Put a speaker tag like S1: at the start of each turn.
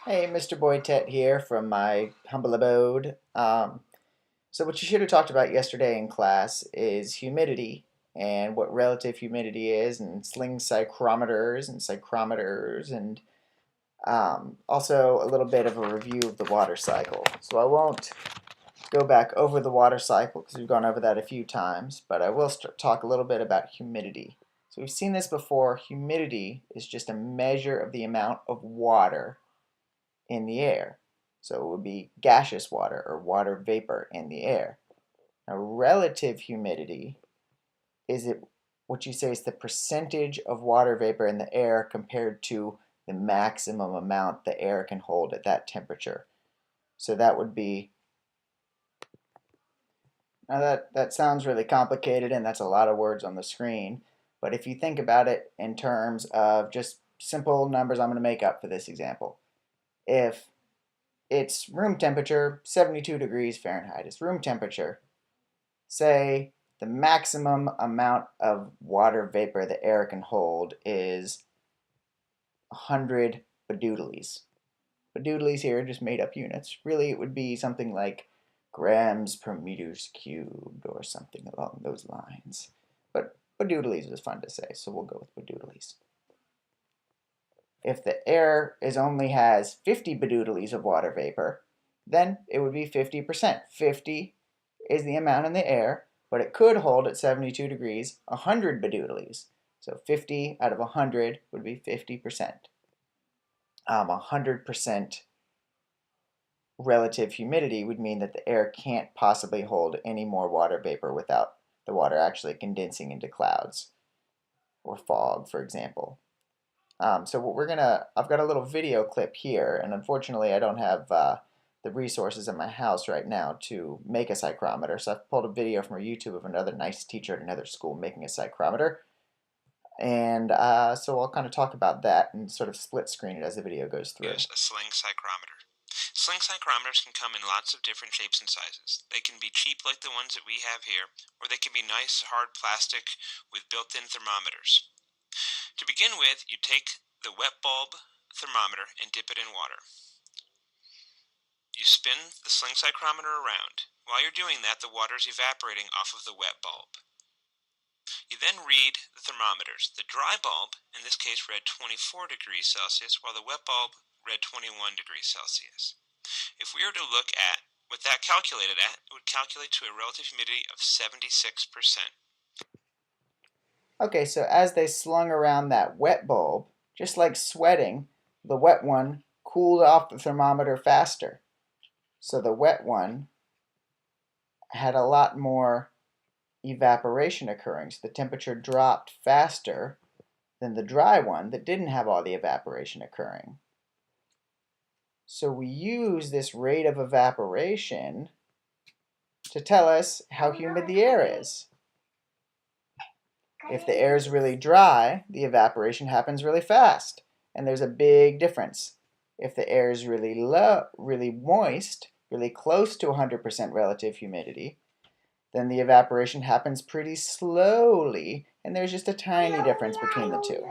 S1: Hey, Mr. Boytet here from my humble abode. So what you should have talked about yesterday in class is humidity and what relative humidity is, and sling psychrometers, and also a little bit of a review of the water cycle. So I won't go back over the water cycle because we've gone over that a few times, but I will talk a little bit about humidity. So we've seen this before. Humidity is just a measure of the amount of water in the air. So it would be gaseous water or water vapor in the air. Now, relative humidity is it what you say is the percentage of water vapor in the air compared to the maximum amount the air can hold at that temperature. So that would be, now that sounds really complicated and that's a lot of words on the screen, but if you think about it in terms of just simple numbers I'm going to make up for this example. If it's room temperature, 72 degrees Fahrenheit is room temperature. Say the maximum amount of water vapor the air can hold is 100 badoodles. Badoodles here are just made up units. Really, it would be something like grams per meters cubed or something along those lines. But badoodles is fun to say, so we'll go with badoodles. If the air only has 50 badoodles of water vapor, then it would be 50%. 50 is the amount in the air, but it could hold at 72 degrees 100 badoodles. So 50 out of 100 would be 50%. 100% relative humidity would mean that the air can't possibly hold any more water vapor without the water actually condensing into clouds or fog, for example. So what I've got a little video clip here, and unfortunately I don't have the resources in my house right now to make a psychrometer, so I've pulled a video from YouTube of another nice teacher at another school making a psychrometer, and so I'll kind of talk about that and sort of split screen it as the video goes through.
S2: Is a sling psychrometer. Sling psychrometers can come in lots of different shapes and sizes. They can be cheap like the ones that we have here, or they can be nice hard plastic with built-in thermometers. To begin with, you take the wet bulb thermometer and dip it in water. You spin the sling psychrometer around. While you're doing that, the water is evaporating off of the wet bulb. You then read the thermometers. The dry bulb, in this case, read 24 degrees Celsius, while the wet bulb read 21 degrees Celsius. If we were to look at what that calculated at, it would calculate to a relative humidity of 76%.
S1: Okay, so as they slung around that wet bulb, just like sweating, the wet one cooled off the thermometer faster. So the wet one had a lot more evaporation occurring, so the temperature dropped faster than the dry one that didn't have all the evaporation occurring. So we use this rate of evaporation to tell us how humid the air is. If the air is really dry, the evaporation happens really fast, and there's a big difference. If the air is really low, really moist, really close to 100% relative humidity, then the evaporation happens pretty slowly, and there's just a tiny difference between the two.